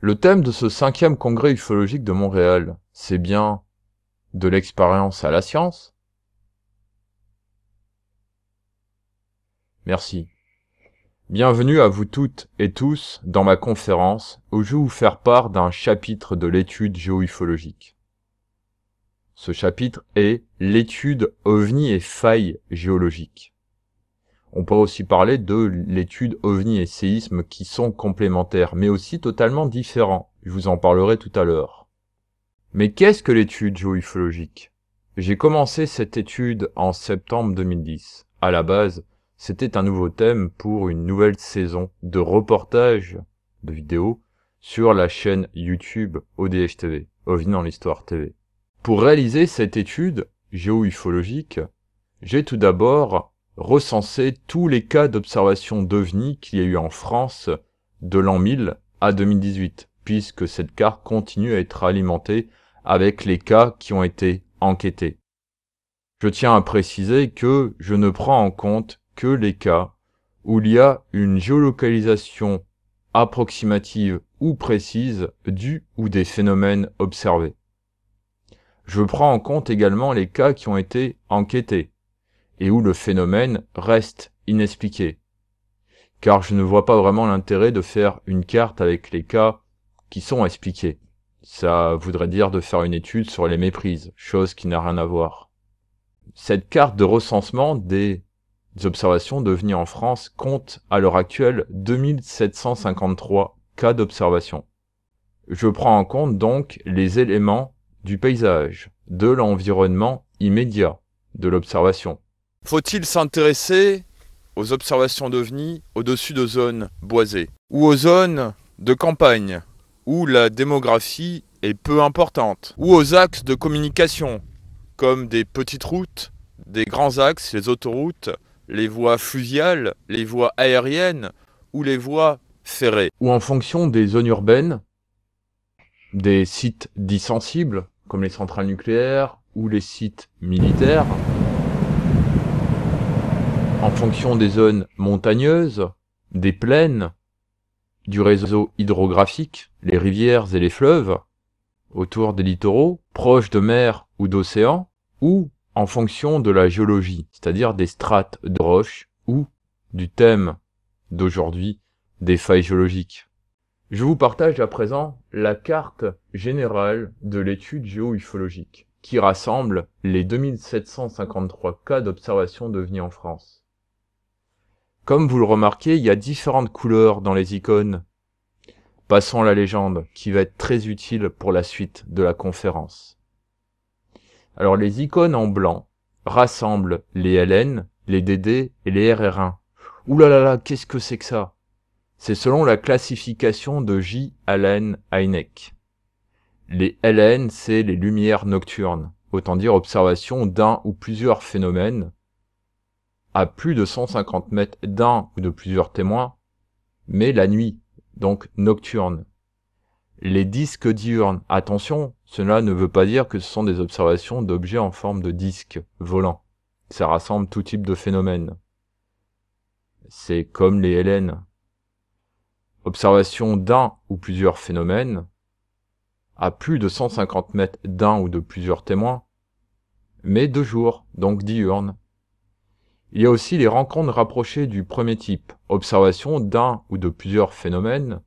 Le thème de ce 5e congrès ufologique de Montréal, c'est bien de l'expérience à la science? Merci. Bienvenue à vous toutes et tous dans ma conférence où je vais vous faire part d'un chapitre de l'étude géoufologique. Ce chapitre est l'étude OVNI et failles géologiques. On peut aussi parler de l'étude OVNI et séisme qui sont complémentaires, mais aussi totalement différents. Je vous en parlerai tout à l'heure. Mais qu'est-ce que l'étude géoufologique? J'ai commencé cette étude en septembre 2010. À la base, c'était un nouveau thème pour une nouvelle saison de reportages de vidéos sur la chaîne YouTube ODH TV, OVNI dans l'Histoire TV. Pour réaliser cette étude géoufologique, j'ai tout d'abord recensé tous les cas d'observation d'OVNI qu'il y a eu en France de l'an 1000 à 2018, puisque cette carte continue à être alimentée avec les cas qui ont été enquêtés. Je tiens à préciser que je ne prends en compte que les cas où il y a une géolocalisation approximative ou précise du ou des phénomènes observés. Je prends en compte également les cas qui ont été enquêtés et où le phénomène reste inexpliqué, car je ne vois pas vraiment l'intérêt de faire une carte avec les cas qui sont expliqués. Ça voudrait dire de faire une étude sur les méprises, chose qui n'a rien à voir. Cette carte de recensement des observations d'OVNI en France compte à l'heure actuelle 2753 cas d'observation. Je prends en compte donc les éléments du paysage, de l'environnement immédiat de l'observation. Faut-il s'intéresser aux observations d'OVNI au-dessus de zones boisées ou aux zones de campagne où la démographie est peu importante, ou aux axes de communication comme des petites routes, des grands axes, les autoroutes, les voies fluviales, les voies aériennes ou les voies ferrées, ou en fonction des zones urbaines, des sites dits sensibles comme les centrales nucléaires ou les sites militaires, en fonction des zones montagneuses, des plaines, du réseau hydrographique, les rivières et les fleuves, autour des littoraux, proches de mer ou d'océan, ou en fonction de la géologie, c'est-à-dire des strates de roches ou du thème d'aujourd'hui, des failles géologiques. Je vous partage à présent la carte générale de l'étude géoufologique, qui rassemble les 2753 cas d'observation d'OVNI en France. Comme vous le remarquez, il y a différentes couleurs dans les icônes. Passons à la légende, qui va être très utile pour la suite de la conférence. Alors les icônes en blanc rassemblent les LN, les DD et les RR1. Ouh là là là, qu'est-ce que c'est que ça? C'est selon la classification de J. Allen Hynek. Les LN, c'est les lumières nocturnes, autant dire observation d'un ou plusieurs phénomènes à plus de 150 mètres d'un ou de plusieurs témoins, mais la nuit, donc nocturne. Les disques diurnes, attention, cela ne veut pas dire que ce sont des observations d'objets en forme de disques volants. Ça rassemble tout type de phénomènes. C'est comme les LN. Observation d'un ou plusieurs phénomènes à plus de 150 mètres d'un ou de plusieurs témoins, mais de jour, donc diurnes. Il y a aussi les rencontres rapprochées du premier type, observation d'un ou de plusieurs phénomènes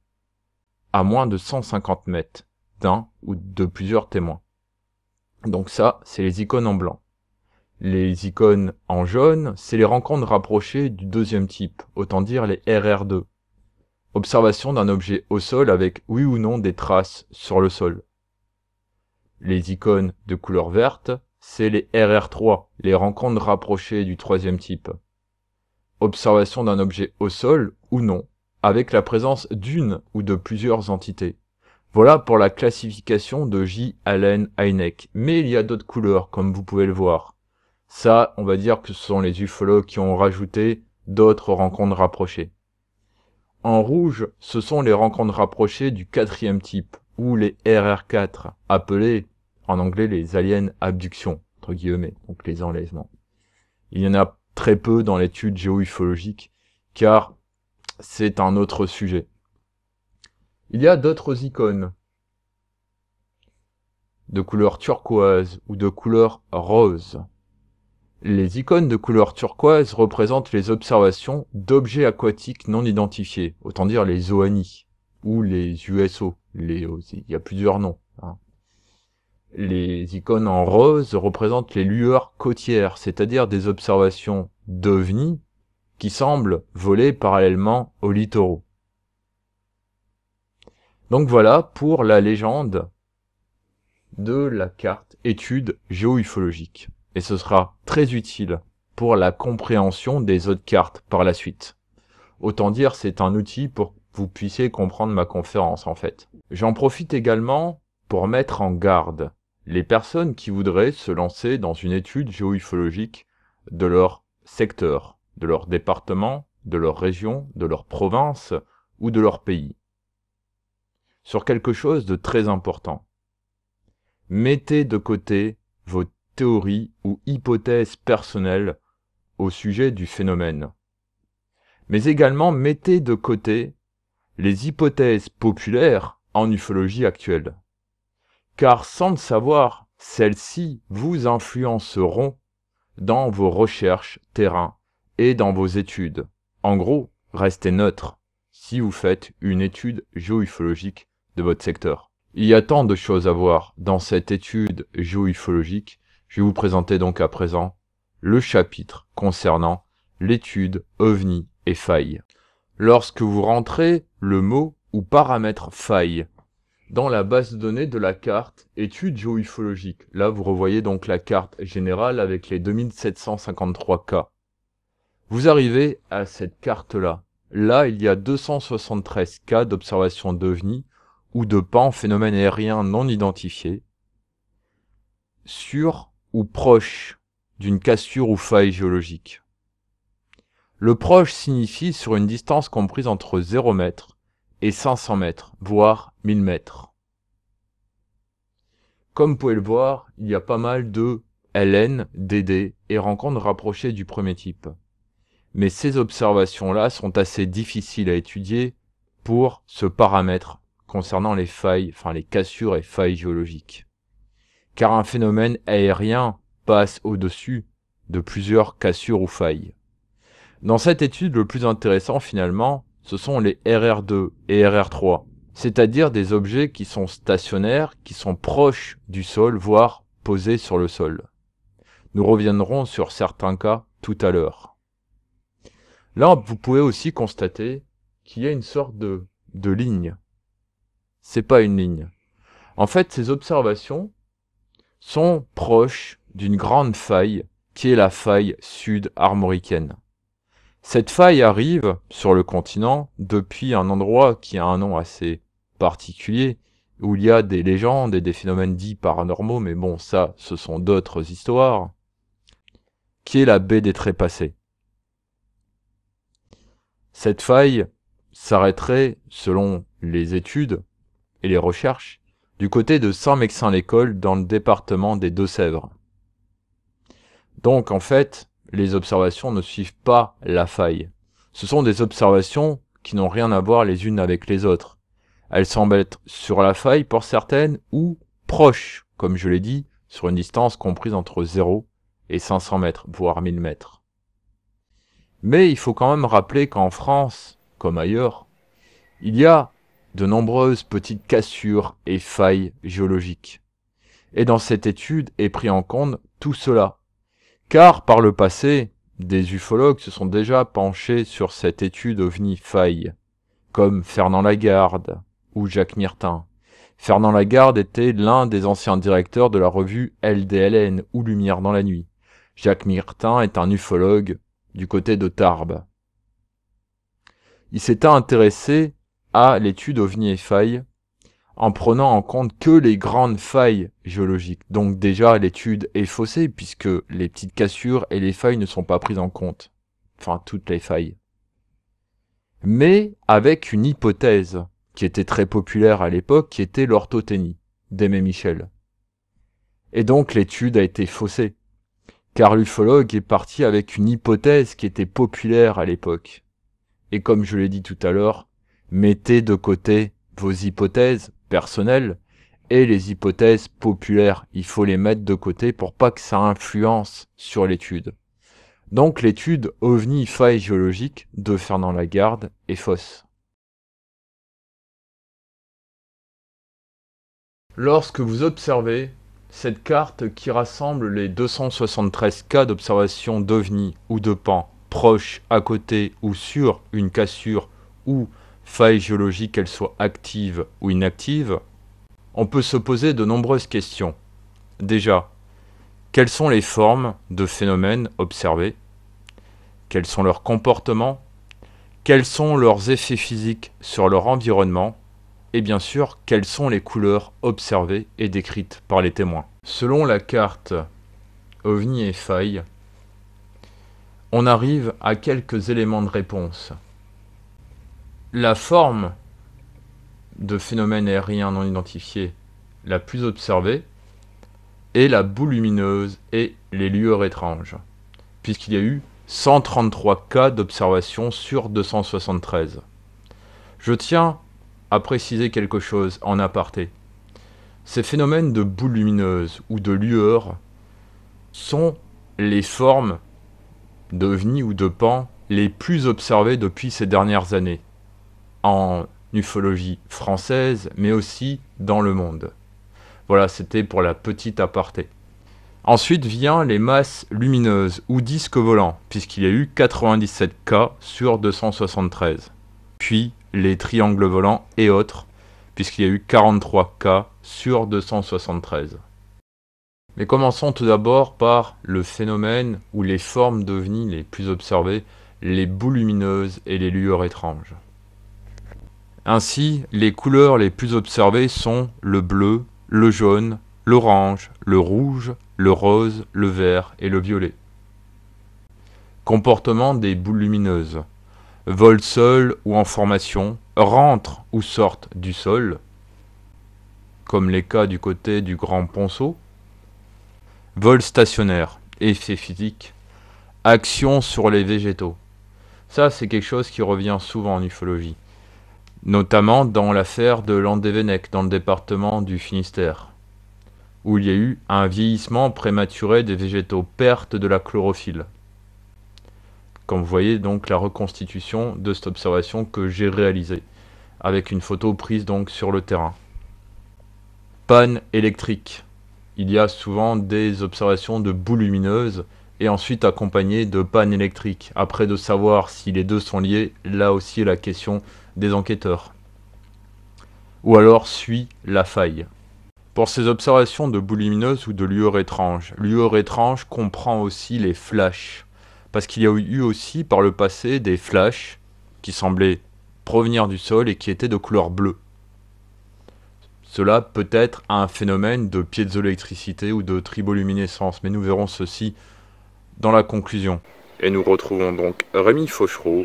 à moins de 150 mètres d'un ou de plusieurs témoins. Donc ça, c'est les icônes en blanc. Les icônes en jaune, c'est les rencontres rapprochées du deuxième type, autant dire les RR2. Observation d'un objet au sol avec oui ou non des traces sur le sol. Les icônes de couleur verte, c'est les RR3, les rencontres rapprochées du troisième type. Observation d'un objet au sol ou non, avec la présence d'une ou de plusieurs entités. Voilà pour la classification de J. Allen Hynek. Mais il y a d'autres couleurs, comme vous pouvez le voir. Ça, on va dire que ce sont les ufologues qui ont rajouté d'autres rencontres rapprochées. En rouge, ce sont les rencontres rapprochées du quatrième type, ou les RR4, appelés en anglais les aliens abductions, entre guillemets, donc les enlèvements. Il y en a très peu dans l'étude géoufologique, car c'est un autre sujet. Il y a d'autres icônes de couleur turquoise ou de couleur rose. Les icônes de couleur turquoise représentent les observations d'objets aquatiques non identifiés, autant dire les OANI, ou les USO, il y a plusieurs noms. Les icônes en rose représentent les lueurs côtières, c'est-à-dire des observations d'OVNI qui semblent voler parallèlement aux littoraux. Donc voilà pour la légende de la carte étude géoufologique. Et ce sera très utile pour la compréhension des autres cartes par la suite. Autant dire, c'est un outil pour que vous puissiez comprendre ma conférence en fait. J'en profite également pour mettre en garde les personnes qui voudraient se lancer dans une étude géoufologique de leur secteur, de leur département, de leur région, de leur province ou de leur pays. Sur quelque chose de très important. Mettez de côté vos théories ou hypothèses personnelles au sujet du phénomène. Mais également mettez de côté les hypothèses populaires en ufologie actuelle. Car sans le savoir, celles-ci vous influenceront dans vos recherches terrain et dans vos études. En gros, restez neutre si vous faites une étude géoufologique de votre secteur. Il y a tant de choses à voir dans cette étude géoufologique. Je vais vous présenter donc à présent le chapitre concernant l'étude OVNI et faille. Lorsque vous rentrez le mot ou paramètre faille dans la base de données de la carte étude géoufologique, là vous revoyez donc la carte générale avec les 2753 cas. Vous arrivez à cette carte-là. Là, il y a 273 cas d'observation d'OVNI ou de pans phénomènes aériens non identifiés sur ou proche d'une cassure ou faille géologique. Le proche signifie sur une distance comprise entre 0 m et 500 mètres, voire 1000 mètres. Comme vous pouvez le voir, il y a pas mal de LN, DD et rencontres rapprochées du premier type. Mais ces observations-là sont assez difficiles à étudier pour ce paramètre concernant les failles, enfin les cassures et failles géologiques. Car un phénomène aérien passe au-dessus de plusieurs cassures ou failles. Dans cette étude, le plus intéressant finalement, ce sont les RR2 et RR3, c'est-à-dire des objets qui sont stationnaires, qui sont proches du sol, voire posés sur le sol. Nous reviendrons sur certains cas tout à l'heure. Là, vous pouvez aussi constater qu'il y a une sorte de ligne. C'est pas une ligne. En fait, ces observations sont proches d'une grande faille qui est la faille sud-armoricaine. Cette faille arrive sur le continent depuis un endroit qui a un nom assez particulier, où il y a des légendes et des phénomènes dits paranormaux, mais bon, ça, ce sont d'autres histoires, qui est la baie des Trépassés. Cette faille s'arrêterait, selon les études et les recherches, du côté de Saint-Mexin-l'École dans le département des Deux-Sèvres. Donc, en fait, les observations ne suivent pas la faille. Ce sont des observations qui n'ont rien à voir les unes avec les autres. Elles semblent être sur la faille pour certaines ou proches, comme je l'ai dit, sur une distance comprise entre 0 et 500 mètres, voire 1000 mètres. Mais il faut quand même rappeler qu'en France, comme ailleurs, il y a de nombreuses petites cassures et failles géologiques. Et dans cette étude est pris en compte tout cela. Car par le passé, des ufologues se sont déjà penchés sur cette étude OVNI-faille, comme Fernand Lagarde ou Jacques Myrtin. Fernand Lagarde était l'un des anciens directeurs de la revue LDLN ou Lumière dans la nuit. Jacques Myrtin est un ufologue du côté de Tarbes. Il s'était intéressé à l'étude OVNI et faille en prenant en compte que les grandes failles géologiques. Donc déjà, l'étude est faussée puisque les petites cassures et les failles ne sont pas prises en compte. Enfin, toutes les failles. Mais avec une hypothèse qui était très populaire à l'époque, qui était l'orthothénie d'Aimé Michel. Et donc l'étude a été faussée, car l'ufologue est parti avec une hypothèse qui était populaire à l'époque. Et comme je l'ai dit tout à l'heure, mettez de côté vos hypothèses personnelles et les hypothèses populaires. Il faut les mettre de côté pour pas que ça influence sur l'étude. Donc l'étude OVNI faille géologique de Fernand Lagarde est fausse. Lorsque vous observez cette carte qui rassemble les 273 cas d'observation d'OVNI ou de PAN proches, à côté ou sur une cassure ou faille géologique, qu'elle soit active ou inactive, on peut se poser de nombreuses questions. Déjà, quelles sont les formes de phénomènes observés? Quels sont leurs comportements? Quels sont leurs effets physiques sur leur environnement? Et bien sûr, quelles sont les couleurs observées et décrites par les témoins? Selon la carte OVNI et faille, on arrive à quelques éléments de réponse. La forme de phénomène aérien non identifié la plus observée est la boule lumineuse et les lueurs étranges, puisqu'il y a eu 133 cas d'observation sur 273. Je tiens à préciser quelque chose en aparté. Ces phénomènes de boules lumineuses ou de lueurs sont les formes d'OVNI ou de PAN les plus observées depuis ces dernières années, en ufologie française, mais aussi dans le monde. Voilà, c'était pour la petite aparté. Ensuite vient les masses lumineuses ou disques volants, puisqu'il y a eu 97 cas sur 273. Puis les triangles volants et autres, puisqu'il y a eu 43 cas sur 273. Mais commençons tout d'abord par le phénomène ou les formes d'OVNI les plus observées, les boules lumineuses et les lueurs étranges. Ainsi, les couleurs les plus observées sont le bleu, le jaune, l'orange, le rouge, le rose, le vert et le violet. Comportement des boules lumineuses. Volent seules ou en formation, rentrent ou sortent du sol, comme les cas du côté du Grand Ponceau. Vol stationnaire, effet physique, action sur les végétaux. Ça, c'est quelque chose qui revient souvent en ufologie, notamment dans l'affaire de Landévennec, dans le département du Finistère, où il y a eu un vieillissement prématuré des végétaux, perte de la chlorophylle. Comme vous voyez donc la reconstitution de cette observation que j'ai réalisée, avec une photo prise donc sur le terrain. Panne électrique. Il y a souvent des observations de boules lumineuses et ensuite accompagnées de panne électrique. Après, de savoir si les deux sont liés, là aussi est la question des enquêteurs. Ou alors suit la faille. Pour ces observations de boules lumineuses ou de lueurs étranges comprend aussi les flashs. Parce qu'il y a eu aussi par le passé des flashs qui semblaient provenir du sol et qui étaient de couleur bleue. Cela peut être un phénomène de piézoélectricité ou de triboluminescence, mais nous verrons ceci dans la conclusion. Et nous retrouvons donc Rémi Fauchereau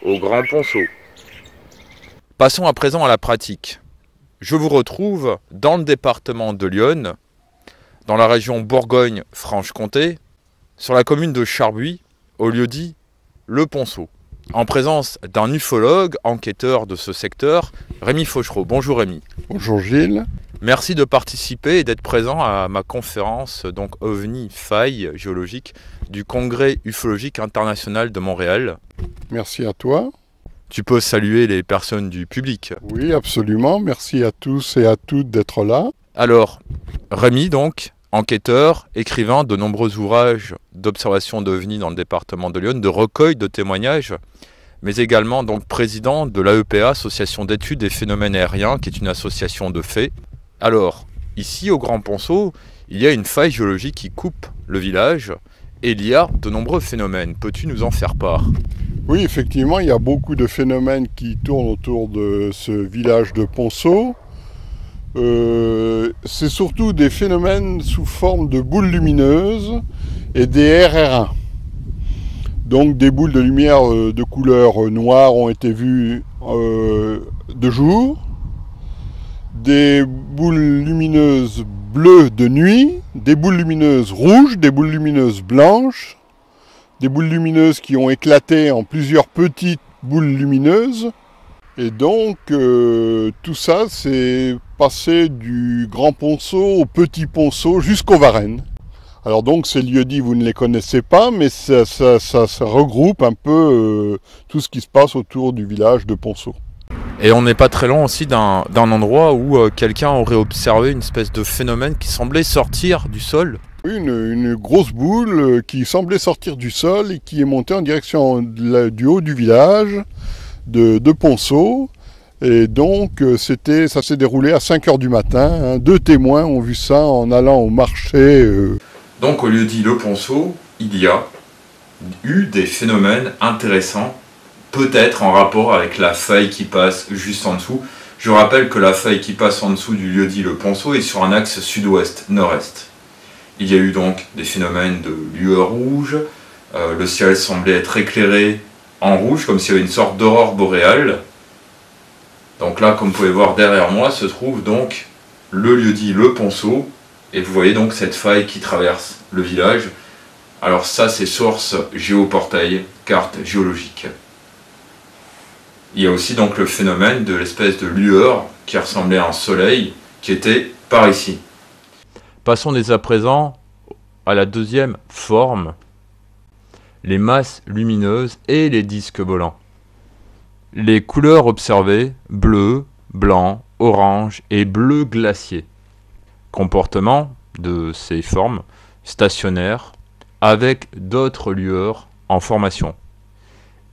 au Grand Ponceau. Passons à présent à la pratique. Je vous retrouve dans le département de l'Yonne, dans la région Bourgogne-Franche-Comté, sur la commune de Charbuy, au lieu-dit Le Ponceau, en présence d'un ufologue, enquêteur de ce secteur, Rémi Fauchereau. Bonjour Rémi. Bonjour Gilles. Merci de participer et d'être présent à ma conférence donc OVNI faille géologique du Congrès ufologique international de Montréal. Merci à toi. Tu peux saluer les personnes du public. Oui, absolument. Merci à tous et à toutes d'être là. Alors, Rémi donc, enquêteur, écrivain de nombreux ouvrages d'observation d'OVNI dans le département de l'Yonne, de recueil de témoignages, mais également donc président de l'AEPA, Association d'études des phénomènes aériens, qui est une association de faits. Alors, ici au Grand Ponceau, il y a une faille géologique qui coupe le village et il y a de nombreux phénomènes. Peux-tu nous en faire part ? Oui, effectivement, il y a beaucoup de phénomènes qui tournent autour de ce village de Ponceau. C'est surtout des phénomènes sous forme de boules lumineuses et des RR1. Donc des boules de lumière de couleur noire ont été vues de jour, des boules lumineuses bleues de nuit, des boules lumineuses rouges, des boules lumineuses blanches, des boules lumineuses qui ont éclaté en plusieurs petites boules lumineuses, Et donc, tout ça, c'est passé du Grand Ponceau au Petit Ponceau jusqu'au Varennes. Alors donc, ces lieux-dits, vous ne les connaissez pas, mais ça regroupe un peu tout ce qui se passe autour du village de Ponceau. Et on n'est pas très loin aussi d'un endroit où quelqu'un aurait observé une espèce de phénomène qui semblait sortir du sol. Une grosse boule qui semblait sortir du sol et qui est montée en direction du haut du village de Ponceau. Et donc ça s'est déroulé à 5 h du matin. Hein. 2 témoins ont vu ça en allant au marché. Donc au lieu-dit Le Ponceau, il y a eu des phénomènes intéressants, peut-être en rapport avec la faille qui passe juste en dessous. Je rappelle que la faille qui passe en dessous du lieu-dit Le Ponceau est sur un axe sud-ouest-nord-est. Il y a eu donc des phénomènes de lueurs rouges, le ciel semblait être éclairé en rouge, comme s'il y avait une sorte d'aurore boréale. Donc là, comme vous pouvez voir derrière moi, se trouve donc le lieu-dit Le Ponceau, et vous voyez donc cette faille qui traverse le village. Alors ça, c'est source Géoportail, carte géologique. Il y a aussi donc le phénomène de l'espèce de lueur qui ressemblait à un soleil, qui était par ici. Passons dès à présent à la deuxième forme, les masses lumineuses et les disques volants. Les couleurs observées, bleu, blanc, orange et bleu glacier. Comportement de ces formes, stationnaires, avec d'autres lueurs en formation.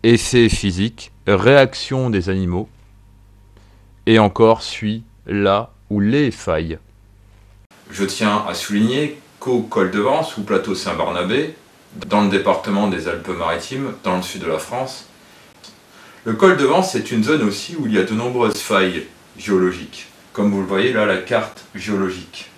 Effet physique, réaction des animaux, et encore suit là où les failles. Je tiens à souligner qu'au col de Vence ou plateau Saint-Barnabé, dans le département des Alpes-Maritimes, dans le sud de la France, le col de Vence est une zone aussi où il y a de nombreuses failles géologiques, comme vous le voyez là, la carte géologique.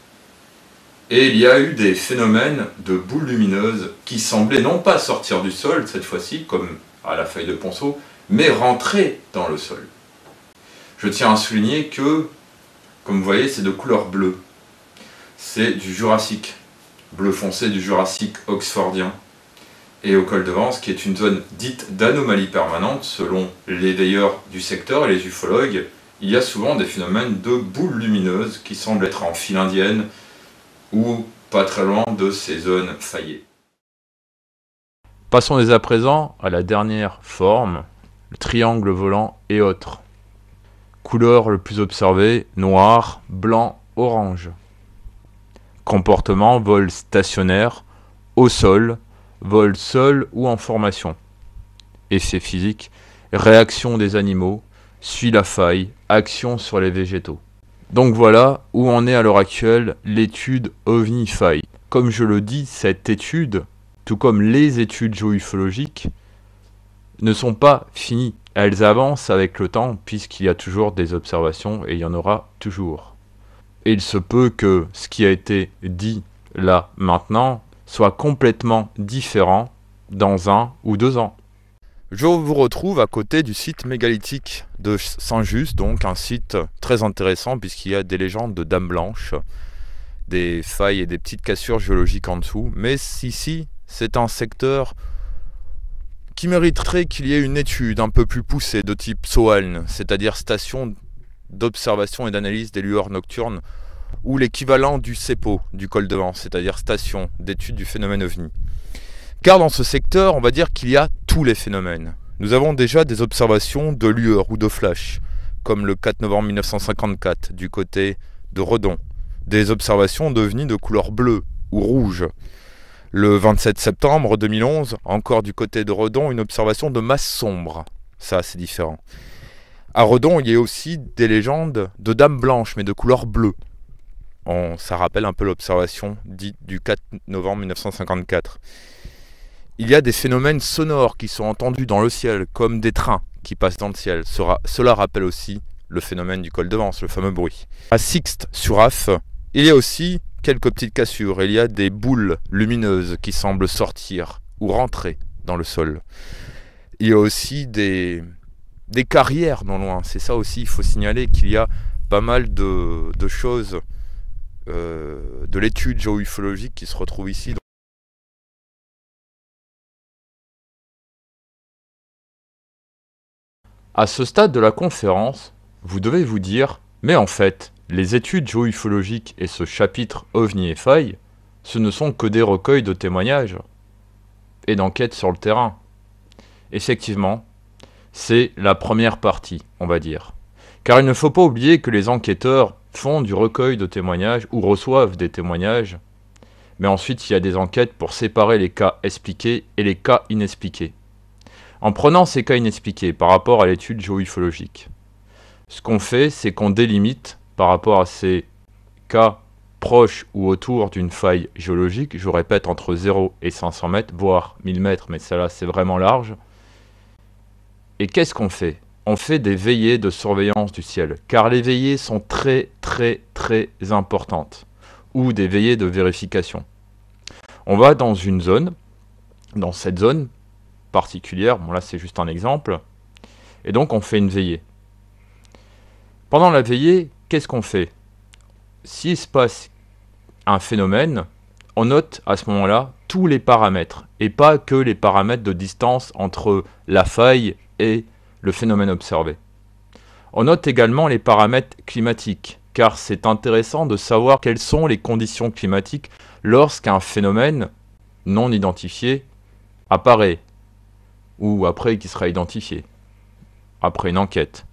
Et il y a eu des phénomènes de boules lumineuses qui semblaient non pas sortir du sol cette fois-ci, comme à la faille de Ponceau, mais rentrer dans le sol. Je tiens à souligner que, comme vous voyez, c'est de couleur bleue. C'est du Jurassique, bleu foncé du Jurassique oxfordien. Et au col de Vence, qui est une zone dite d'anomalie permanente, selon les veilleurs du secteur et les ufologues, il y a souvent des phénomènes de boules lumineuses qui semblent être en file indienne ou pas très loin de ces zones faillées. Passons dès à présent à la dernière forme, le triangle volant et autres. Couleur le plus observée, noir, blanc, orange. Comportement, vol stationnaire, au sol, vol seul ou en formation. Effet physique, réaction des animaux, suit la faille, action sur les végétaux. Donc voilà où en est à l'heure actuelle l'étude OVNI-faille. Comme je le dis, cette étude, tout comme les études géoufologiques, ne sont pas finies. Elles avancent avec le temps puisqu'il y a toujours des observations et il y en aura toujours. Et il se peut que ce qui a été dit là maintenant soit complètement différent dans 1 ou 2 ans. Je vous retrouve à côté du site mégalithique de Saint-Just, donc un site très intéressant puisqu'il y a des légendes de dames blanches, des failles et des petites cassures géologiques en dessous. Mais ici, c'est un secteur qui mériterait qu'il y ait une étude un peu plus poussée de type SOALN, c'est-à-dire station d'observation et d'analyse des lueurs nocturnes, ou l'équivalent du CEPO, du col de Vence, c'est-à-dire station d'étude du phénomène OVNI. Car dans ce secteur, on va dire qu'il y a tous les phénomènes. Nous avons déjà des observations de lueurs ou de flashs, comme le 4 novembre 1954 du côté de Redon, des observations d'OVNI de couleur bleue ou rouge. Le 27 septembre 2011, encore du côté de Redon, une observation de masse sombre. Ça, c'est différent. À Redon, il y a aussi des légendes de dames blanches, mais de couleur bleue. Ça rappelle un peu l'observation dite du 4 novembre 1954. Il y a des phénomènes sonores qui sont entendus dans le ciel, comme des trains qui passent dans le ciel. Cela rappelle aussi le phénomène du col de Vence, le fameux bruit. À Sixte-sur-Affe, il y a aussi quelques petites cassures. Il y a des boules lumineuses qui semblent sortir ou rentrer dans le sol. Il y a aussi des carrières non loin. C'est ça aussi, il faut signaler qu'il y a pas mal de choses de l'étude géoufologique qui se retrouvent ici. À ce stade de la conférence, vous devez vous dire, mais en fait, les études géoufologiques et ce chapitre OVNI et failles, ce ne sont que des recueils de témoignages et d'enquêtes sur le terrain. Effectivement, c'est la première partie, on va dire. Car il ne faut pas oublier que les enquêteurs font du recueil de témoignages ou reçoivent des témoignages, mais ensuite il y a des enquêtes pour séparer les cas expliqués et les cas inexpliqués. En prenant ces cas inexpliqués par rapport à l'étude géoufologique, ce qu'on fait, c'est qu'on délimite par rapport à ces cas proches ou autour d'une faille géologique, je répète entre 0 et 500 mètres, voire 1000 mètres, mais celle-là c'est vraiment large. Et qu'est-ce qu'on fait? On fait des veillées de surveillance du ciel, car les veillées sont très importantes, ou des veillées de vérification. On va dans une zone, dans cette zone particulière, bon là c'est juste un exemple, et donc on fait une veillée. Pendant la veillée, qu'est-ce qu'on fait? S'il se passe un phénomène, on note à ce moment-là tous les paramètres, et pas que les paramètres de distance entre la faille et le phénomène observé. On note également les paramètres climatiques, car c'est intéressant de savoir quelles sont les conditions climatiques lorsqu'un phénomène non identifié apparaît, ou après qu'il sera identifié, après une enquête.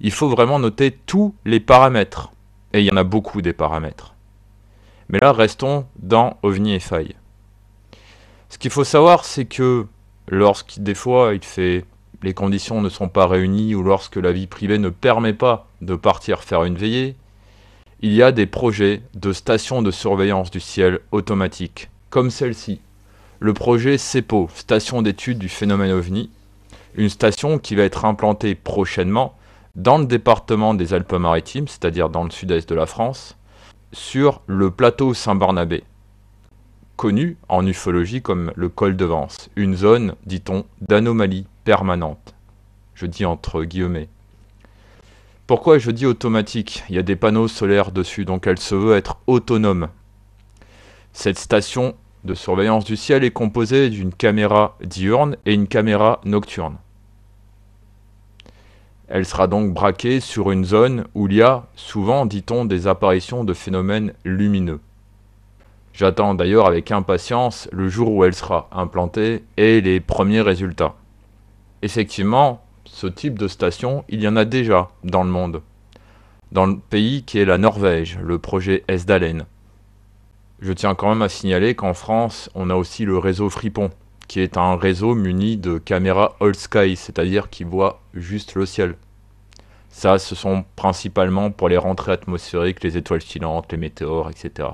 Il faut vraiment noter tous les paramètres, et il y en a beaucoup des paramètres. Mais là, restons dans OVNI et failles. Ce qu'il faut savoir, c'est que des fois, les conditions ne sont pas réunies ou lorsque la vie privée ne permet pas de partir faire une veillée, il y a des projets de stations de surveillance du ciel automatique, comme celle-ci. Le projet CEPO, Station d'étude du phénomène OVNI, une station qui va être implantée prochainement dans le département des Alpes-Maritimes, c'est-à-dire dans le sud-est de la France, sur le plateau Saint-Barnabé, connu en ufologie comme le col de Vence, une zone, dit-on, d'anomalie permanente. Je dis entre guillemets. Pourquoi je dis automatique? Il y a des panneaux solaires dessus, donc elle se veut être autonome. Cette station de surveillance du ciel est composée d'une caméra diurne et une caméra nocturne. Elle sera donc braquée sur une zone où il y a souvent, dit-on, des apparitions de phénomènes lumineux. J'attends d'ailleurs avec impatience le jour où elle sera implantée et les premiers résultats. Effectivement, ce type de station, il y en a déjà dans le monde. Dans le pays qui est la Norvège, le projet Esdalen. Je tiens quand même à signaler qu'en France, on a aussi le réseau Fripon, qui est un réseau muni de caméras all sky, c'est-à-dire qui voit juste le ciel. Ça, ce sont principalement pour les rentrées atmosphériques, les étoiles filantes, les météores, etc.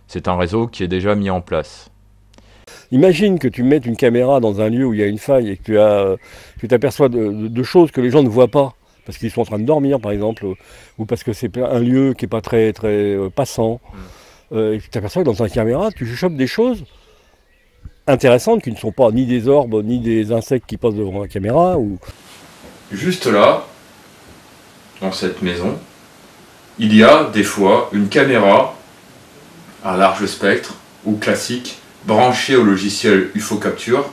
C'est un réseau qui est déjà mis en place. Imagine que tu mettes une caméra dans un lieu où il y a une faille et que tu t'aperçois de choses que les gens ne voient pas, parce qu'ils sont en train de dormir par exemple, ou parce que c'est un lieu qui n'est pas très passant. Et tu t'aperçois que dans ta caméra, tu chopes des choses intéressantes qui ne sont pas ni des orbes, ni des insectes qui passent devant la caméra. Juste là, dans cette maison, il y a des fois une caméra à large spectre ou classique branchée au logiciel UFO Capture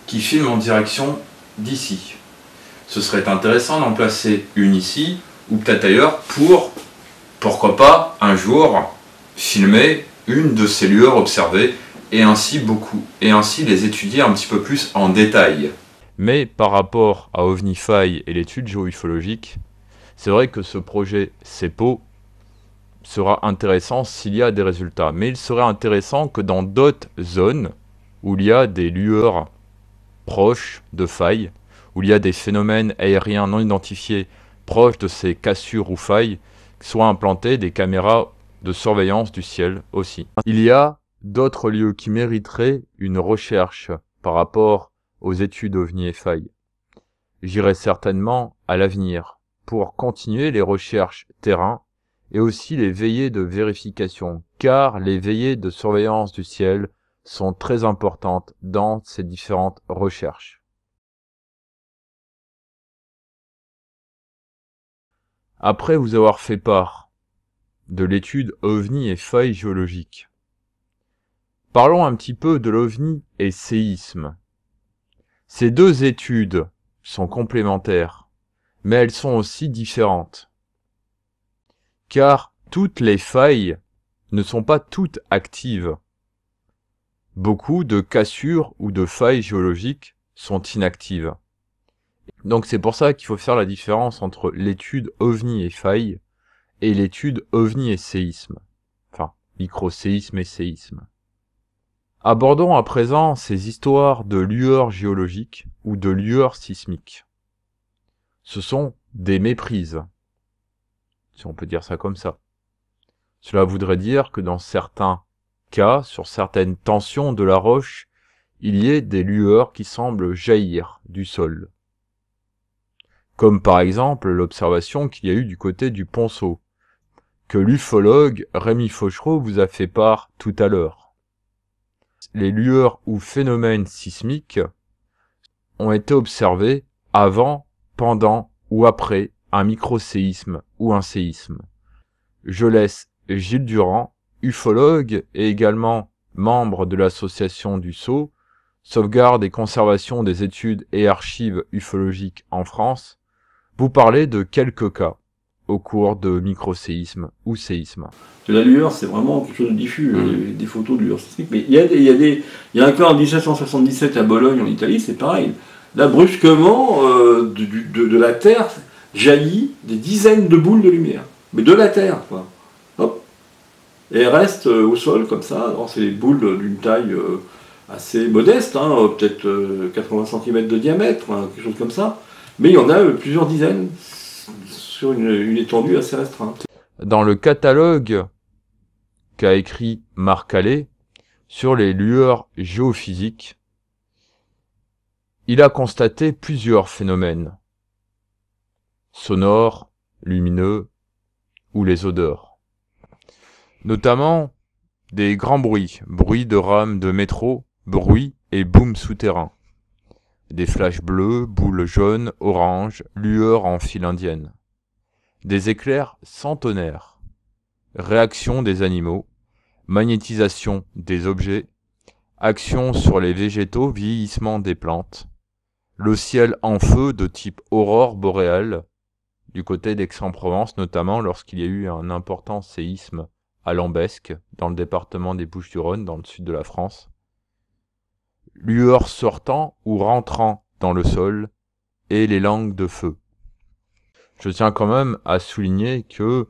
qui filme en direction d'ici. Ce serait intéressant d'en placer une ici ou peut-être ailleurs pour, pourquoi pas, un jour filmer une de ces lueurs observées et ainsi les étudier un petit peu plus en détail. Mais par rapport à OVNI Faille et l'étude géoufologique, c'est vrai que ce projet CEPO sera intéressant s'il y a des résultats. Mais il serait intéressant que dans d'autres zones où il y a des lueurs proches de failles, où il y a des phénomènes aériens non identifiés proches de ces cassures ou failles, soient implantées des caméras de surveillance du ciel aussi. Il y a d'autres lieux qui mériteraient une recherche par rapport aux études OVNI et failles. J'irai certainement à l'avenir pour continuer les recherches terrain et aussi les veillées de vérification, car les veillées de surveillance du ciel sont très importantes dans ces différentes recherches. Après vous avoir fait part de l'étude OVNI et failles géologiques, parlons un petit peu de l'OVNI et séisme. Ces deux études sont complémentaires, mais elles sont aussi différentes. Car toutes les failles ne sont pas toutes actives. Beaucoup de cassures ou de failles géologiques sont inactives. Donc c'est pour ça qu'il faut faire la différence entre l'étude OVNI et faille et l'étude OVNI et séisme. Enfin, microséisme et séisme. Abordons à présent ces histoires de lueurs géologiques ou de lueurs sismiques. Ce sont des méprises, si on peut dire ça comme ça. Cela voudrait dire que dans certains cas, sur certaines tensions de la roche, il y ait des lueurs qui semblent jaillir du sol. Comme par exemple l'observation qu'il y a eu du côté du Ponceau, que l'ufologue Rémi Fauchereau vous a fait part tout à l'heure. Les lueurs ou phénomènes sismiques ont été observés avant, pendant ou après un microséisme ou un séisme. Je laisse Gilles Durand, ufologue et également membre de l'association du Sceau, sauvegarde et conservation des études et archives ufologiques en France, vous parler de quelques cas au cours de microséisme ou séisme. La lueur, c'est vraiment quelque chose de diffus, des photos de lueur sismique. Mais il y a un cas en 1777 à Bologne, en Italie, c'est pareil. Là, brusquement, de la Terre jaillit des dizaines de boules de lumière. Mais de la Terre, quoi. Hop. Et elles restent au sol, comme ça. Alors, c'est des boules d'une taille assez modeste, hein, peut-être 80 cm de diamètre, hein, quelque chose comme ça. Mais il y en a plusieurs dizaines sur une étendue assez restreinte. Dans le catalogue qu'a écrit Marc Allais sur les lueurs géophysiques, il a constaté plusieurs phénomènes sonores, lumineux ou les odeurs. Notamment des grands bruits de rames de métro, bruits et boom souterrains. Des flashs bleus, boules jaunes, oranges, lueurs en file indienne. Des éclairs centenaires. Réaction des animaux, magnétisation des objets, action sur les végétaux, vieillissement des plantes, le ciel en feu de type aurore boréale, du côté d'Aix-en-Provence notamment lorsqu'il y a eu un important séisme à Lambesc, dans le département des Bouches-du-Rhône, dans le sud de la France. Lueurs sortant ou rentrant dans le sol, et les langues de feu. Je tiens quand même à souligner que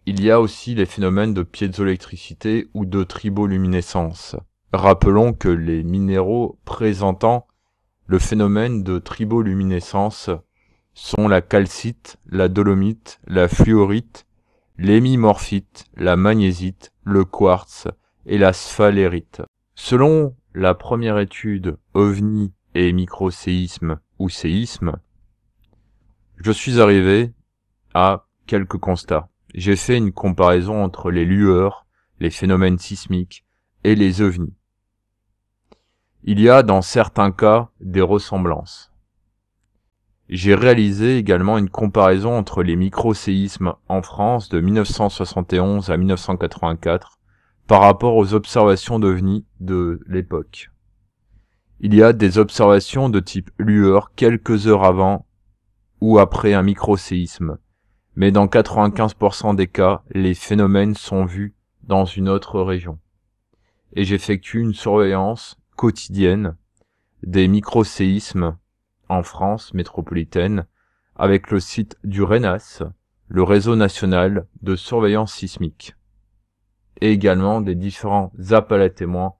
il y a aussi les phénomènes de piézoélectricité ou de triboluminescence. Rappelons que les minéraux présentant le phénomène de triboluminescence sont la calcite, la dolomite, la fluorite, l'hémimorphite, la magnésite, le quartz et la sphalérite. Selon la première étude OVNI et microséisme ou séisme, je suis arrivé à quelques constats. J'ai fait une comparaison entre les lueurs, les phénomènes sismiques et les ovnis. Il y a dans certains cas des ressemblances. J'ai réalisé également une comparaison entre les microséismes en France de 1971 à 1984 par rapport aux observations d'ovnis de l'époque. Il y a des observations de type lueur quelques heures avant ou après un microséisme, mais dans 95% des cas, les phénomènes sont vus dans une autre région. Et j'effectue une surveillance quotidienne des microséismes en France métropolitaine avec le site du RENAS, le réseau national de surveillance sismique, et également des différents appels à témoins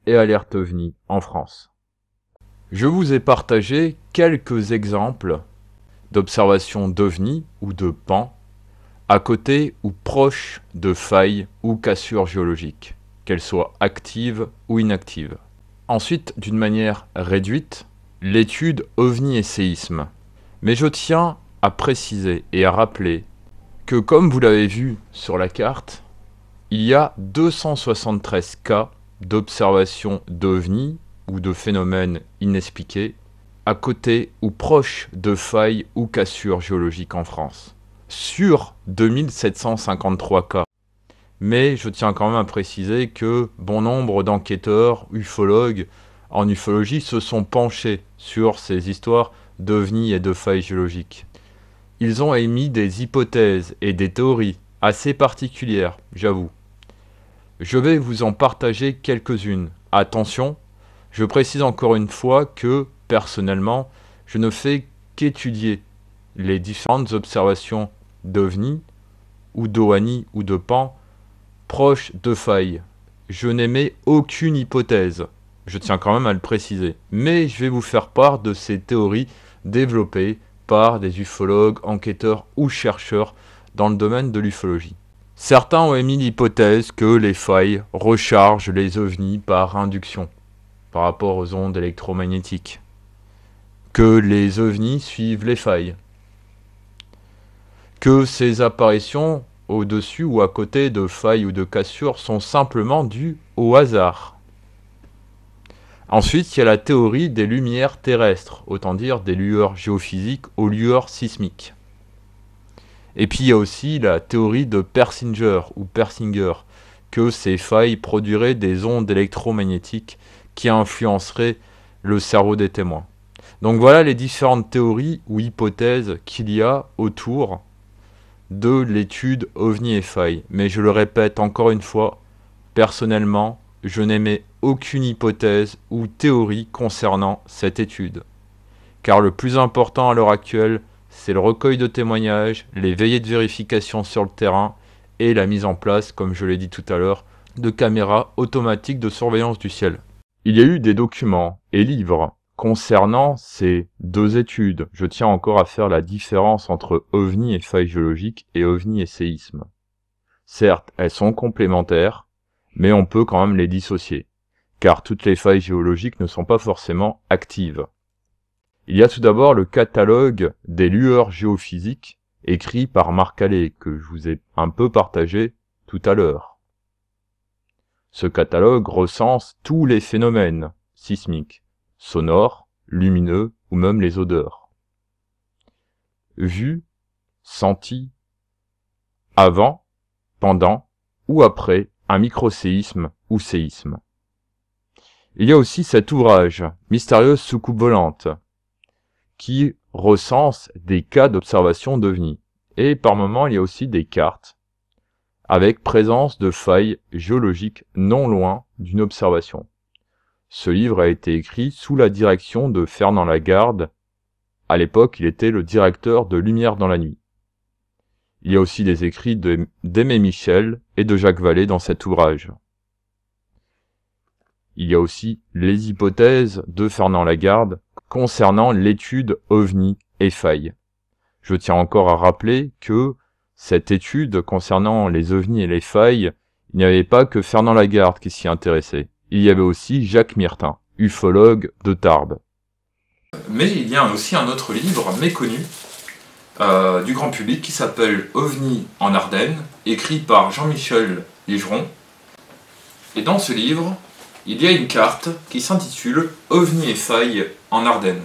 et alertes OVNI en France. Je vous ai partagé quelques exemples d'observations d'OVNI ou de PAN à côté ou proche de failles ou cassures géologiques, qu'elles soient actives ou inactives. Ensuite, d'une manière réduite, l'étude OVNI et séisme. Mais je tiens à préciser et à rappeler que comme vous l'avez vu sur la carte, il y a 273 cas d'observation d'OVNI ou de phénomènes inexpliqués à côté ou proche de failles ou cassures géologiques en France, sur 2753 cas. Mais je tiens quand même à préciser que bon nombre d'enquêteurs, ufologues, en ufologie se sont penchés sur ces histoires d'ovnis et de failles géologiques. Ils ont émis des hypothèses et des théories assez particulières, j'avoue. Je vais vous en partager quelques-unes. Attention, je précise encore une fois que, personnellement, je ne fais qu'étudier les différentes observations d'OVNI, ou d'OANI, ou de PAN, proches de failles. Je n'émets aucune hypothèse, je tiens quand même à le préciser, mais je vais vous faire part de ces théories développées par des ufologues, enquêteurs ou chercheurs dans le domaine de l'ufologie. Certains ont émis l'hypothèse que les failles rechargent les ovnis par induction, par rapport aux ondes électromagnétiques, que les ovnis suivent les failles, que ces apparitions au-dessus ou à côté de failles ou de cassures sont simplement dues au hasard. Ensuite, il y a la théorie des lumières terrestres, autant dire des lueurs géophysiques aux lueurs sismiques. Et puis il y a aussi la théorie de Persinger ou Persinger, que ces failles produiraient des ondes électromagnétiques qui influenceraient le cerveau des témoins. Donc voilà les différentes théories ou hypothèses qu'il y a autour de l'étude OVNI et failles. Mais je le répète encore une fois, personnellement, je n'émets aucune hypothèse ou théorie concernant cette étude. Car le plus important à l'heure actuelle, c'est le recueil de témoignages, les veillées de vérification sur le terrain et la mise en place, comme je l'ai dit tout à l'heure, de caméras automatiques de surveillance du ciel. Il y a eu des documents et livres concernant ces deux études. Je tiens encore à faire la différence entre OVNI et failles géologiques et OVNI et séisme. Certes, elles sont complémentaires, mais on peut quand même les dissocier, car toutes les failles géologiques ne sont pas forcément actives. Il y a tout d'abord le catalogue des lueurs géophysiques, écrit par Marc Allais, que je vous ai un peu partagé tout à l'heure. Ce catalogue recense tous les phénomènes sismiques, sonores, lumineux ou même les odeurs. Vus, sentis, avant, pendant ou après un microséisme ou séisme. Il y a aussi cet ouvrage, Mystérieuse soucoupe volante, qui recense des cas d'observation d'OVNI. Et par moments, il y a aussi des cartes avec présence de failles géologiques non loin d'une observation. Ce livre a été écrit sous la direction de Fernand Lagarde. À l'époque, il était le directeur de Lumière dans la nuit. Il y a aussi des écrits d'Aimé Michel et de Jacques Vallée dans cet ouvrage. Il y a aussi les hypothèses de Fernand Lagarde concernant l'étude OVNI et failles. Je tiens encore à rappeler que cette étude concernant les ovnis et les failles, il n'y avait pas que Fernand Lagarde qui s'y intéressait. Il y avait aussi Jacques Myrtin, ufologue de Tarbes. Mais il y a aussi un autre livre méconnu du grand public qui s'appelle OVNI en Ardennes, écrit par Jean-Michel Ligeron. Et dans ce livre, il y a une carte qui s'intitule OVNI et failles en Ardennes.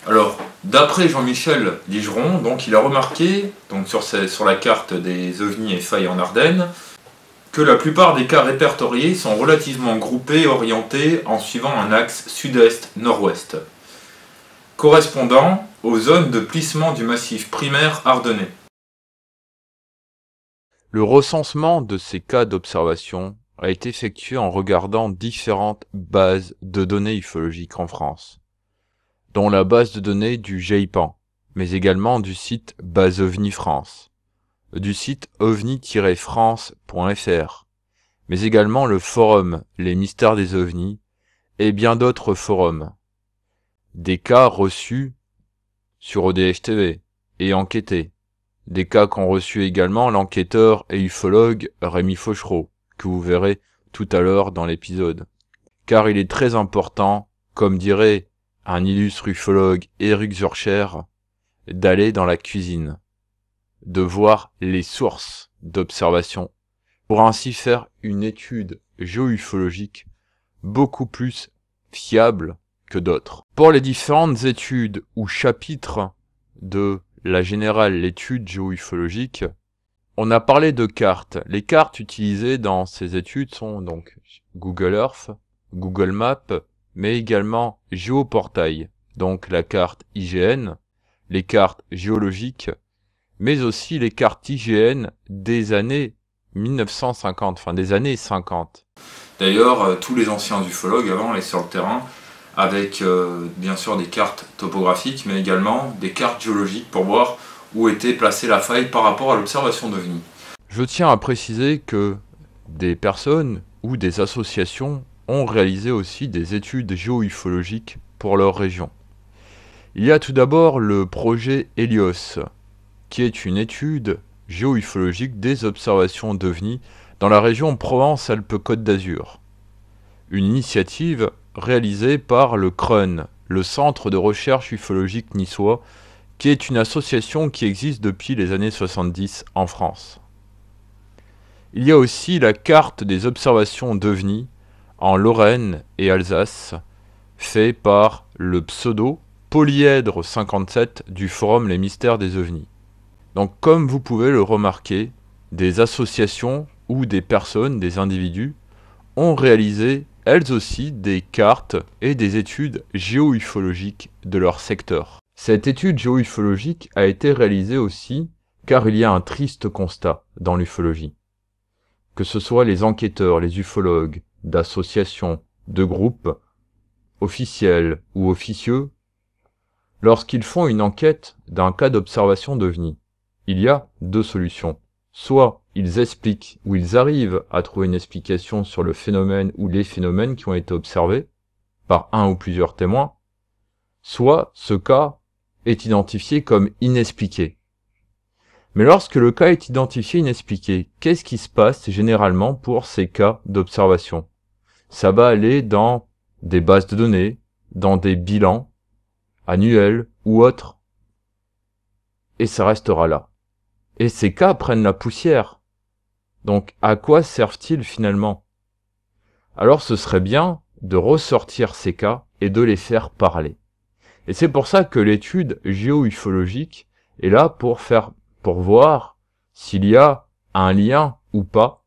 Alors, d'après Jean-Michel Ligeron, donc il a remarqué, donc sur la carte des ovnis et failles en Ardennes, que la plupart des cas répertoriés sont relativement groupés et orientés en suivant un axe sud-est-nord-ouest, correspondant aux zones de plissement du massif primaire ardennais. Le recensement de ces cas d'observation a été effectué en regardant différentes bases de données ufologiques en France, dont la base de données du GEIPAN, mais également du site Base OVNI France, du site ovni-france.fr, mais également le forum Les Mystères des OVNIs et bien d'autres forums. Des cas reçus sur ODH TV et enquêtés. Des cas qu'ont reçus également l'enquêteur et ufologue Rémi Fauchereau, que vous verrez tout à l'heure dans l'épisode. Car il est très important, comme dirait un illustre ufologue Éric Zurcher, d'aller dans la cuisine, de voir les sources d'observation, pour ainsi faire une étude géoufologique beaucoup plus fiable que d'autres. Pour les différentes études ou chapitres de la générale, l'étude géoufologique, on a parlé de cartes. Les cartes utilisées dans ces études sont donc Google Earth, Google Maps, mais également Géoportail, donc la carte IGN, les cartes géologiques mais aussi les cartes IGN des années 1950, enfin des années 50. D'ailleurs, tous les anciens ufologues avant allaient sur le terrain avec bien sûr des cartes topographiques, mais également des cartes géologiques pour voir où était placée la faille par rapport à l'observation d'OVNI. Je tiens à préciser que des personnes ou des associations ont réalisé aussi des études géo-ufologiques pour leur région. Il y a tout d'abord le projet Helios, qui est une étude géo-ufologique des observations d'OVNI dans la région Provence-Alpes-Côte d'Azur. Une initiative réalisée par le CRUN, le Centre de recherche ufologique niçois, qui est une association qui existe depuis les années 70 en France. Il y a aussi la carte des observations d'OVNI en Lorraine et Alsace, fait par le pseudo Polyèdre 57 du forum Les Mystères des OVNI. Donc comme vous pouvez le remarquer, des associations ou des personnes, des individus, ont réalisé elles aussi des cartes et des études géo-ufologiques de leur secteur. Cette étude géo-ufologique a été réalisée aussi car il y a un triste constat dans l'ufologie. Que ce soit les enquêteurs, les ufologues, d'associations, de groupes, officiels ou officieux, lorsqu'ils font une enquête d'un cas d'observation d'OVNI, il y a deux solutions. Soit ils expliquent ou ils arrivent à trouver une explication sur le phénomène ou les phénomènes qui ont été observés par un ou plusieurs témoins, soit ce cas est identifié comme inexpliqué. Mais lorsque le cas est identifié inexpliqué, qu'est-ce qui se passe généralement pour ces cas d'observation? Ça va aller dans des bases de données, dans des bilans annuels ou autres, et ça restera là. Et ces cas prennent la poussière. Donc à quoi servent-ils finalement? Alors ce serait bien de ressortir ces cas et de les faire parler. Et c'est pour ça que l'étude géo-ufologique est là pour voir s'il y a un lien ou pas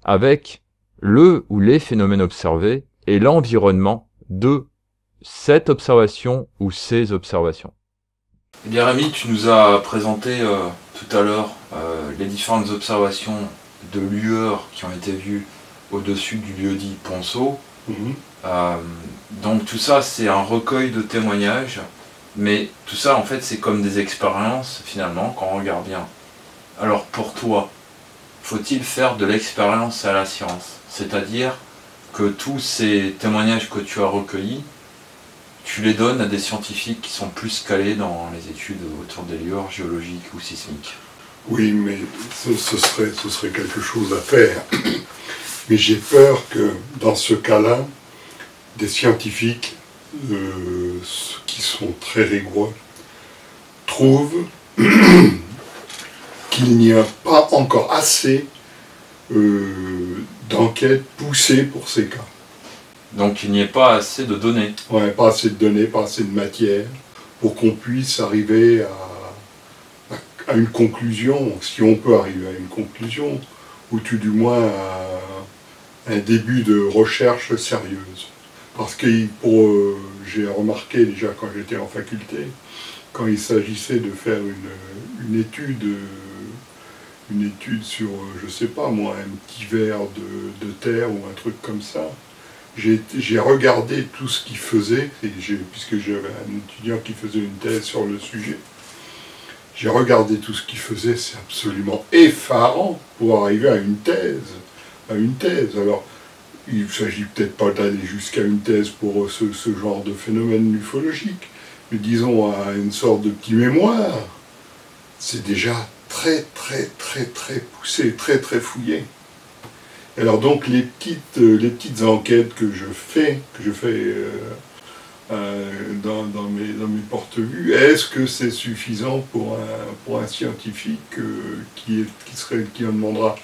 avec le ou les phénomènes observés et l'environnement de cette observation ou ces observations. Eh bien Rémi, tu nous as présenté tout à l'heure les différentes observations de lueurs qui ont été vues au-dessus du lieu-dit Ponceau. Donc tout ça c'est un recueil de témoignages, mais tout ça en fait c'est comme des expériences finalement quand on regarde bien. Alors pour toi, faut-il faire de l'expérience à la science? C'est-à-dire que tous ces témoignages que tu as recueillis, tu les donnes à des scientifiques qui sont plus calés dans les études autour des lueurs géologiques ou sismiques? Oui, mais ce serait quelque chose à faire. Mais j'ai peur que dans ce cas-là, des scientifiques qui sont très rigoureux trouvent qu'il n'y a pas encore assez d'enquêtes poussées pour ces cas. Donc il n'y a pas assez de données. Ouais, pas assez de données, pas assez de matière pour qu'on puisse arriver à une conclusion, si on peut arriver à une conclusion, ou tout du moins à un début de recherche sérieuse. Parce que j'ai remarqué déjà quand j'étais en faculté, quand il s'agissait de faire une étude sur, je sais pas moi, un petit ver de terre ou un truc comme ça, j'ai regardé tout ce qu'il faisait, puisque j'avais un étudiant qui faisait une thèse sur le sujet. J'ai regardé tout ce qu'il faisait, c'est absolument effarant pour arriver à une thèse. Alors, il ne s'agit peut-être pas d'aller jusqu'à une thèse pour ce genre de phénomène ufologique, mais disons à une sorte de petit mémoire. C'est déjà très poussé, très fouillé. Alors donc les petites enquêtes que je fais dans mes porte-vues, est-ce que c'est suffisant pour un scientifique qui demandera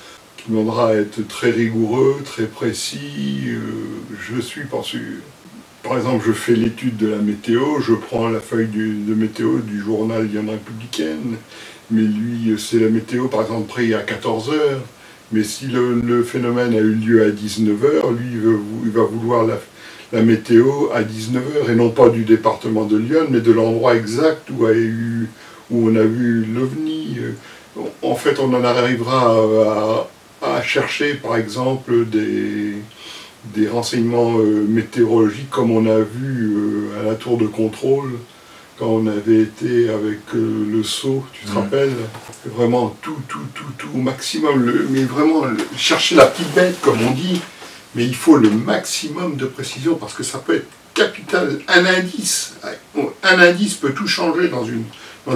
à être très rigoureux, très précis? Je suis pas sûr. Par exemple, je fais l'étude de la météo, je prends la feuille de météo du journal Lyon Républicaine, mais lui, c'est la météo, par exemple, prise à 14 h. Mais si le phénomène a eu lieu à 19 h, lui, il va vouloir la météo à 19 h, et non pas du département de Lyon, mais de l'endroit exact où où on a vu l'OVNI. En fait, on en arrivera à chercher, par exemple, des renseignements météorologiques, comme on a vu à la tour de contrôle, quand on avait été avec le SO, tu te rappelles? Vraiment tout au maximum, mais vraiment chercher la petite bête, comme on dit, mais il faut le maximum de précision, parce que ça peut être capital. Un indice peut tout changer dans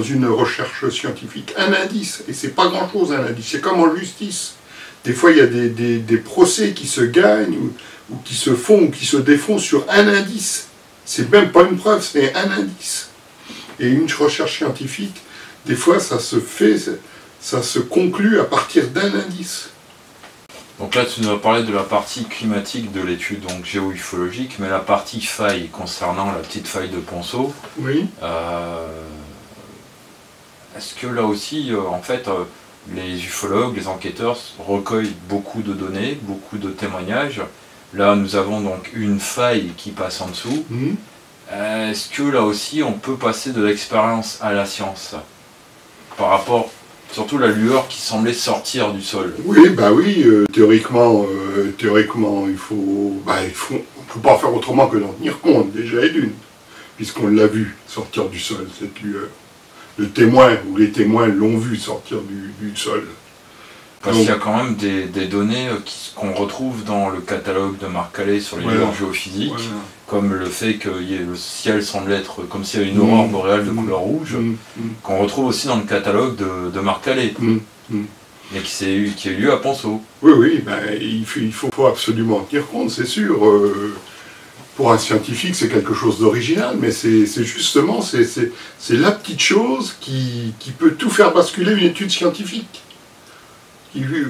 une recherche scientifique. Un indice, et c'est pas grand-chose un indice, c'est comme en justice. Des fois, il y a des procès qui se gagnent, ou qui se font, ou qui se défont sur un indice. C'est même pas une preuve, c'est un indice. Et une recherche scientifique, des fois, ça se conclut à partir d'un indice. Donc là, tu nous as parlé de la partie climatique de l'étude, donc géo-ufologique, mais la partie faille, concernant la petite faille de Ponceau, oui. Est-ce que là aussi, en fait, les ufologues, les enquêteurs recueillent beaucoup de données, beaucoup de témoignages? Là, nous avons donc une faille qui passe en dessous. Est-ce que là aussi, on peut passer de l'expérience à la science par rapport, surtout la lueur qui semblait sortir du sol? Oui, bah oui, théoriquement, on ne peut pas faire autrement que d'en tenir compte, déjà et d'une, puisqu'on l'a vu sortir du sol, cette lueur. Le témoin, ou les témoins l'ont vu sortir du sol. Parce qu'il y a quand même des données qu'on retrouve dans le catalogue de Marc Calais sur les lueurs géophysiques, comme le fait que le ciel semble être comme s'il y avait une aurore boréale de couleur rouge, qu'on retrouve aussi dans le catalogue de Marc Calais, et qui a eu lieu à Ponceau. Oui, ben, il faut absolument tenir compte, c'est sûr. Pour un scientifique, c'est quelque chose d'original, mais c'est justement la petite chose qui peut tout faire basculer une étude scientifique.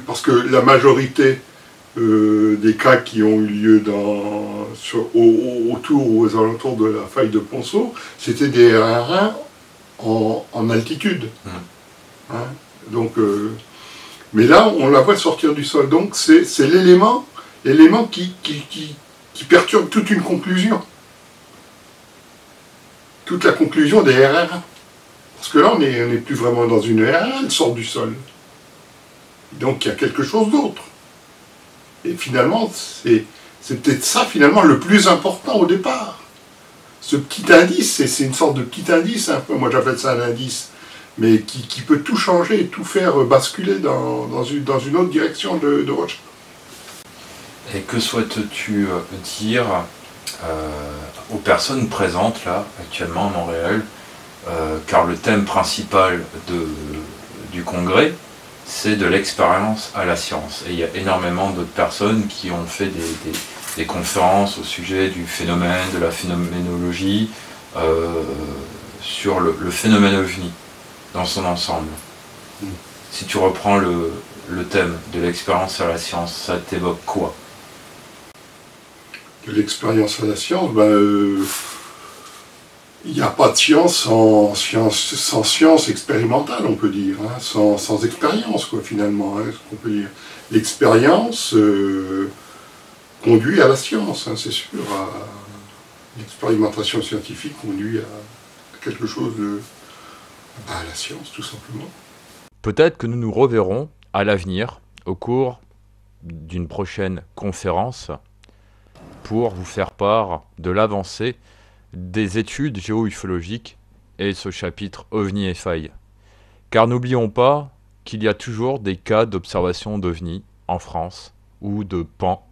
Parce que la majorité des cas qui ont eu lieu autour ou aux alentours de la faille de Ponceau, c'était des RR1 en altitude. Hein, donc, mais là, on la voit sortir du sol. Donc c'est l'élément qui perturbe toute une conclusion. Toute la conclusion des RR1. Parce que là, on n'est plus vraiment dans une RR1, elle sort du sol. Donc il y a quelque chose d'autre. Et finalement, c'est peut-être ça, finalement, le plus important au départ. Ce petit indice, c'est une sorte de petit indice, un peu, moi j'appelle ça un indice, mais qui peut tout changer, tout faire basculer dans une autre direction de recherche. Et que souhaites-tu dire aux personnes présentes, là, actuellement à Montréal, car le thème principal du congrès, c'est de l'expérience à la science. Et il y a énormément d'autres personnes qui ont fait des conférences au sujet du phénomène, de la phénoménologie, sur le phénomène OVNI dans son ensemble. Si tu reprends le thème de l'expérience à la science, ça t'évoque quoi? De l'expérience à la science, il n'y a pas de science sans science expérimentale, on peut dire, hein, sans expérience, quoi, finalement, hein, on peut dire. L'expérience conduit à la science, hein, c'est sûr. L'expérimentation scientifique conduit à quelque chose à la science, tout simplement. Peut-être que nous nous reverrons à l'avenir, au cours d'une prochaine conférence, pour vous faire part de l'avancée des études géo-ufologiques et ce chapitre OVNI et failles. Car n'oublions pas qu'il y a toujours des cas d'observation d'OVNI en France ou de PAN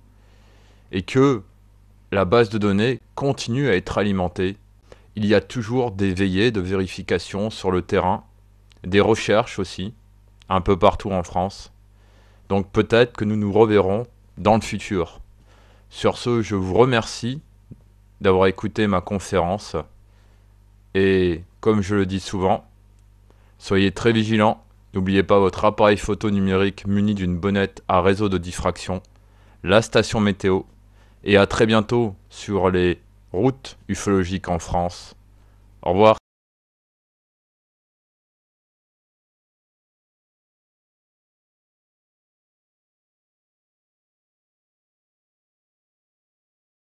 et que la base de données continue à être alimentée. Il y a toujours des veillées de vérification sur le terrain, des recherches aussi, un peu partout en France. Donc peut-être que nous nous reverrons dans le futur. Sur ce, je vous remercie d'avoir écouté ma conférence et comme je le dis souvent, soyez très vigilants, n'oubliez pas votre appareil photo numérique muni d'une bonnette à réseau de diffraction, la station météo et à très bientôt sur les routes ufologiques en France. Au revoir.